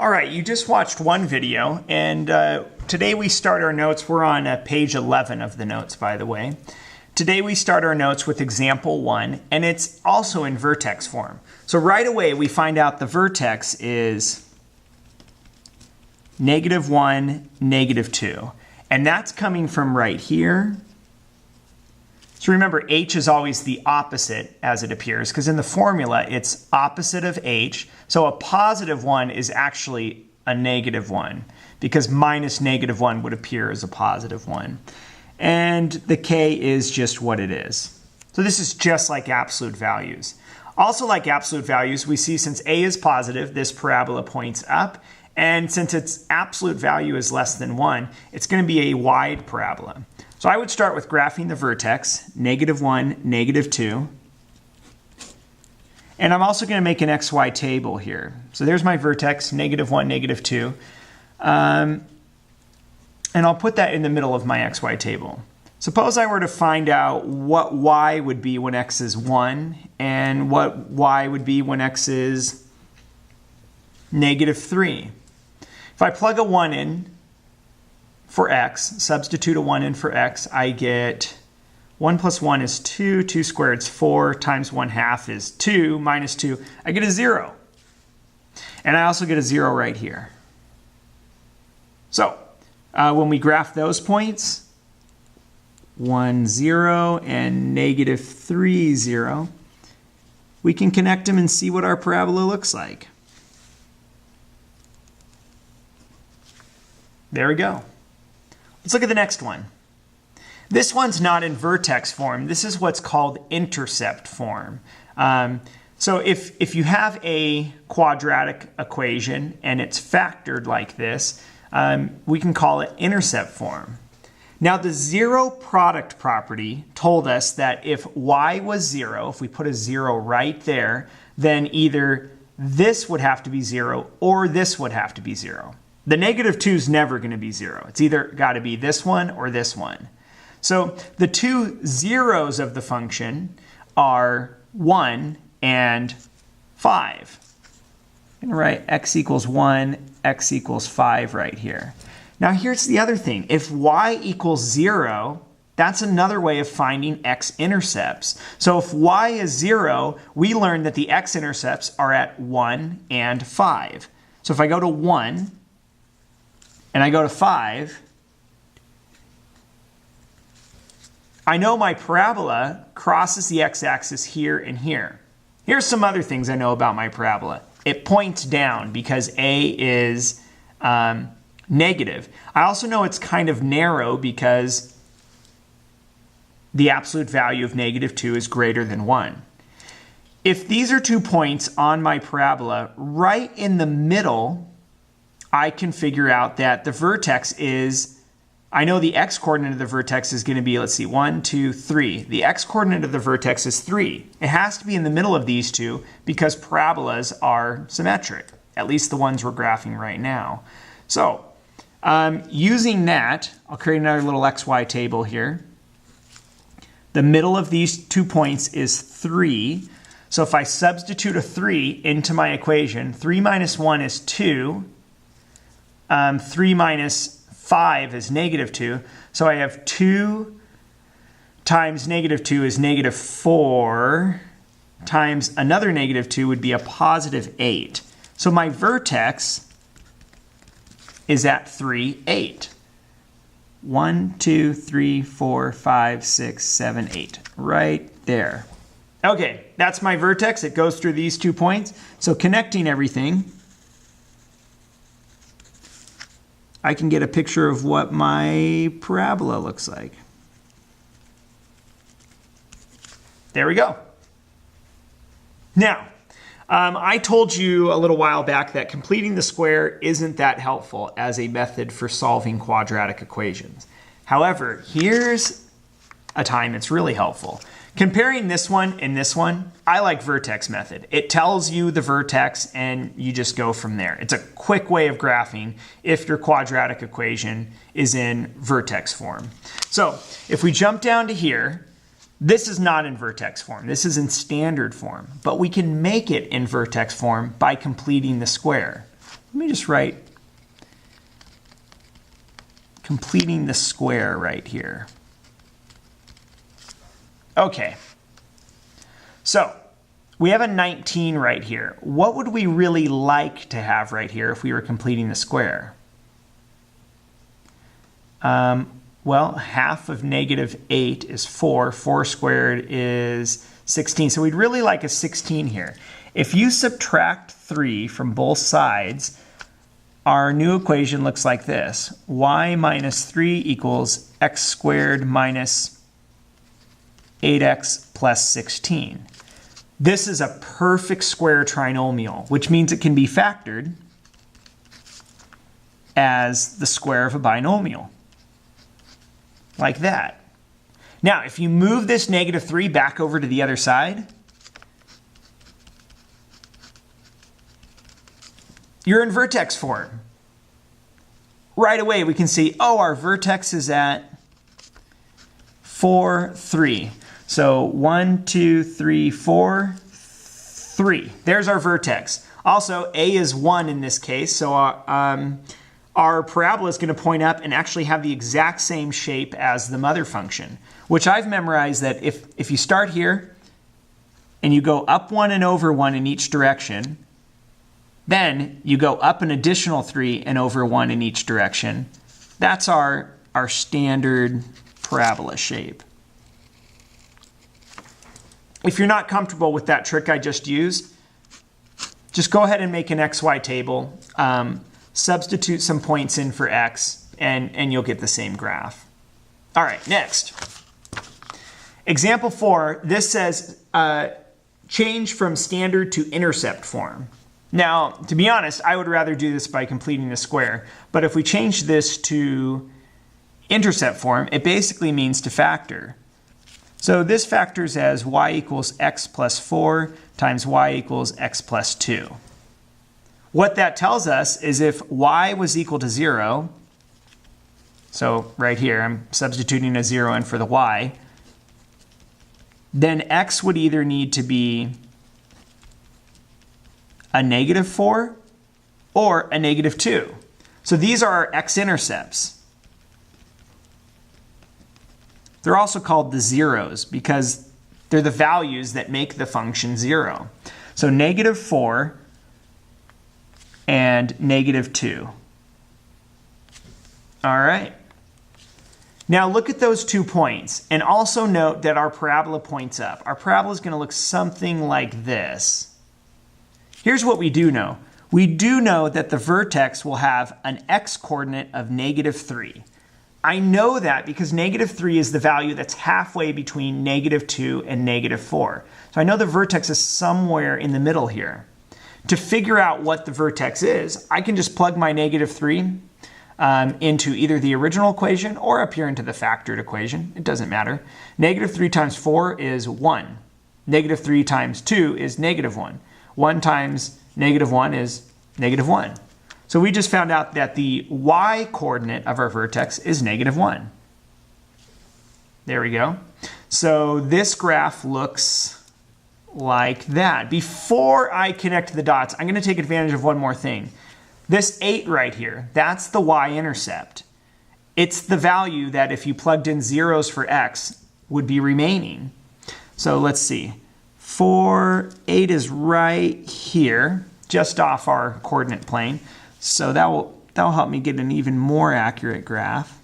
All right, you just watched one video, and today we start our notes. We're on page 11 of the notes, by the way. Today we start our notes with example 1, and it's also in vertex form. So right away we find out the vertex is -1, -2. And that's coming from right here. So remember, h is always the opposite as it appears, because in the formula it's opposite of h. So a +1 is actually a -1, because minus -1 would appear as a +1. And the k is just what it is. So this is just like absolute values. Also like absolute values, we see since a is positive, this parabola points up. And since its absolute value is less than 1, it's going to be a wide parabola. So I would start with graphing the vertex, -1, -2. And I'm also going to make an xy table here. So there's my vertex, -1, -2. And I'll put that in the middle of my xy table. Suppose I were to find out what y would be when x is 1 and what y would be when x is -3. If I plug a 1 in for x, substitute a 1 in for x, I get 1 plus 1 is 2, 2 squared is 4, times 1/2 is 2, minus 2, I get a 0. And I also get a 0 right here. So, when we graph those points, 1, 0, and -3, 0, we can connect them and see what our parabola looks like. There we go. Let's look at the next one. This one's not in vertex form. This is what's called intercept form. So if you have a quadratic equation and it's factored like this, we can call it intercept form. Now the zero product property told us that if y was 0, if we put a 0 right there, then either this would have to be 0 or this would have to be 0. The -2 is never going to be 0. It's either got to be this one or this one. So the two zeros of the function are 1 and 5. I'm going to write x equals 1, x equals 5 right here. Now here's the other thing. If y equals 0, that's another way of finding x-intercepts. So if y is 0, we learn that the x-intercepts are at 1 and 5. So if I go to 1, and I go to 5, I know my parabola crosses the x-axis here and here. Here's some other things I know about my parabola. It points down because a is negative. I also know it's kind of narrow because the absolute value of -2 is greater than 1. If these are 2 points on my parabola, right in the middle, I can figure out that the vertex is, I know the x-coordinate of the vertex is going to be, let's see, 1, 2, 3. The x-coordinate of the vertex is 3. It has to be in the middle of these two because parabolas are symmetric, at least the ones we're graphing right now. So, using that, I'll create another little xy table here. The middle of these 2 points is 3. So if I substitute a 3 into my equation, 3 minus 1 is 2. 3 minus 5 is -2. So I have 2 times -2 is -4 times another -2 would be a +8. So my vertex is at 3, 8. 1, 2, 3, 4, 5, 6, 7, 8. Right there. Okay, that's my vertex. It goes through these 2 points. So connecting everything, I can get a picture of what my parabola looks like. There we go. Now, I told you a little while back that completing the square isn't that helpful as a method for solving quadratic equations. However, here's a time it's really helpful. Comparing this one and this one, I like vertex method. It tells you the vertex and you just go from there. It's a quick way of graphing if your quadratic equation is in vertex form. So if we jump down to here, This is not in vertex form. This is in standard form, but we can make it in vertex form by completing the square. Let me just write completing the square right here. Okay. So we have a 19 right here. What would we really like to have right here if we were completing the square? Well, half of negative 8 is 4. 4 squared is 16. So we'd really like a 16 here. If you subtract 3 from both sides, our new equation looks like this. Y minus 3 equals x squared minus 8x plus 16. This is a perfect square trinomial, which means it can be factored as the square of a binomial, like that. Now, if you move this negative 3 back over to the other side, you're in vertex form. Right away, we can see, oh, our vertex is at 4, 3. So 1, 2, 3, 4, 3. There's our vertex. Also, A is 1 in this case, so our parabola is going to point up and actually have the exact same shape as the mother function, which I've memorized that if you start here and you go up 1 and over 1 in each direction, then you go up an additional 3 and over 1 in each direction. That's our standard parabola shape. If you're not comfortable with that trick I just used, just go ahead and make an XY table, substitute some points in for x, and you'll get the same graph. All right, next. Example 4, this says change from standard to intercept form. Now, to be honest, I would rather do this by completing the square, but if we change this to intercept form, it basically means to factor. So this factors as y equals x plus 4 times y equals x plus 2. What that tells us is if y was equal to 0, so right here I'm substituting a 0 in for the y, then x would either need to be a negative 4 or a negative 2. So these are our x-intercepts. They're also called the zeros because they're the values that make the function 0. So negative 4 and negative 2. All right. Now look at those 2 points and also note that our parabola points up. Our parabola is going to look something like this. Here's what we do know. We do know that the vertex will have an x-coordinate of negative 3. I know that because negative 3 is the value that's halfway between negative 2 and negative 4. So I know the vertex is somewhere in the middle here. To figure out what the vertex is, I can just plug my negative 3 into either the original equation or up here into the factored equation. It doesn't matter. Negative 3 times 4 is 1. Negative 3 times 2 is negative 1. 1 times negative 1 is negative 1. So we just found out that the y-coordinate of our vertex is negative 1. There we go. So this graph looks like that. Before I connect the dots, I'm going to take advantage of one more thing. This 8 right here, that's the y-intercept. It's the value that if you plugged in zeros for x would be remaining. So let's see. 8 is right here, just off our coordinate plane. So that'll help me get an even more accurate graph.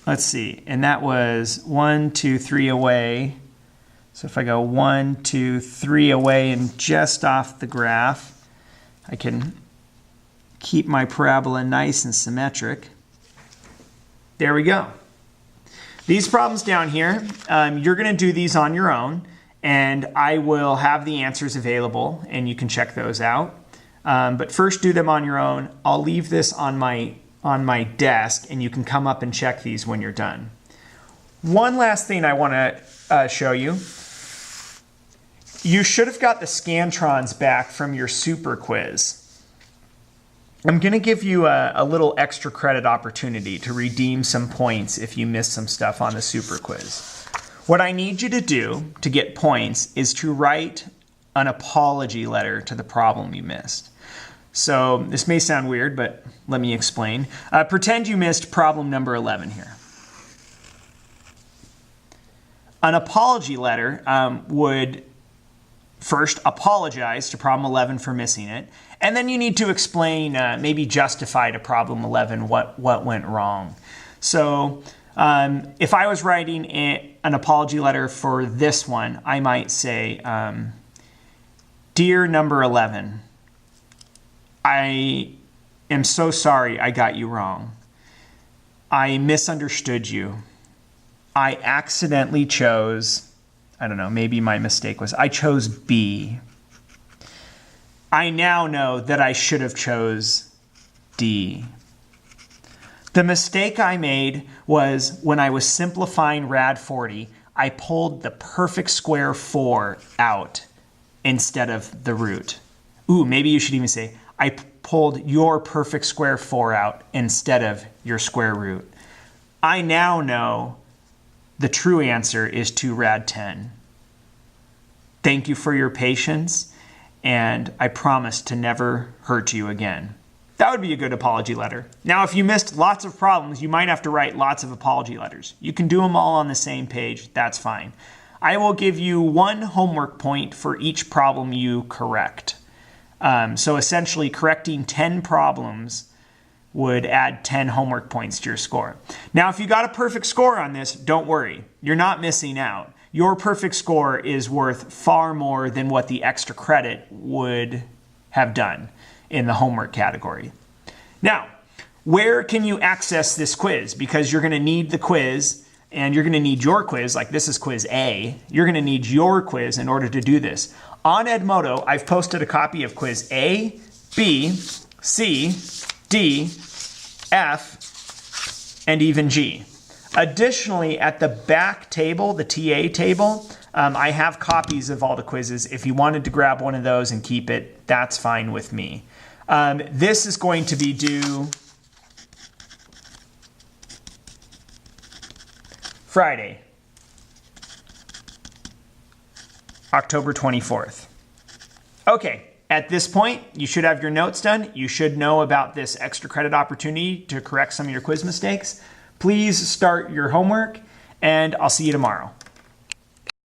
Let's see, and that was 1, 2, 3 away. So if I go 1, 2, 3 away and just off the graph, I can keep my parabola nice and symmetric. There we go. These problems down here, you're going to do these on your own. And I will have the answers available and you can check those out. But first do them on your own. I'll leave this on my desk and you can come up and check these when you're done. One last thing I want to show you. You should have got the Scantrons back from your super quiz. I'm going to give you a little extra credit opportunity to redeem some points if you missed some stuff on the super quiz. What I need you to do to get points is to write an apology letter to the problem you missed. So this may sound weird, but let me explain. Pretend you missed problem number 11 here. An apology letter would first apologize to problem 11 for missing it, and then you need to explain, maybe justify to problem 11 what went wrong. So if I was writing an apology letter for this one, I might say, Dear number 11, I am so sorry I got you wrong. I misunderstood you. I accidentally chose, I don't know, maybe my mistake was I chose B. I now know that I should have chose D. The mistake I made was when I was simplifying rad 40, I pulled the perfect square 4 out instead of the root. Ooh, maybe you should even say, I pulled your perfect square 4 out instead of your square root. I now know the true answer is 2 rad 10. Thank you for your patience, and I promise to never hurt you again. That would be a good apology letter. Now, if you missed lots of problems, you might have to write lots of apology letters. You can do them all on the same page. That's fine. I will give you 1 homework point for each problem you correct. So essentially, correcting 10 problems would add 10 homework points to your score. Now, if you got a perfect score on this, don't worry. You're not missing out. Your perfect score is worth far more than what the extra credit would have done in the homework category. Now, where can you access this quiz? Because you're going to need the quiz, and you're going to need your quiz, like this is quiz A. You're going to need your quiz in order to do this. On Edmodo, I've posted a copy of quiz A, B, C, D, F, and even G. Additionally, at the back table, the TA table, I have copies of all the quizzes. If you wanted to grab one of those and keep it, that's fine with me. This is going to be due Friday, October 24th. Okay, at this point, you should have your notes done. You should know about this extra credit opportunity to correct some of your quiz mistakes. Please start your homework, and I'll see you tomorrow.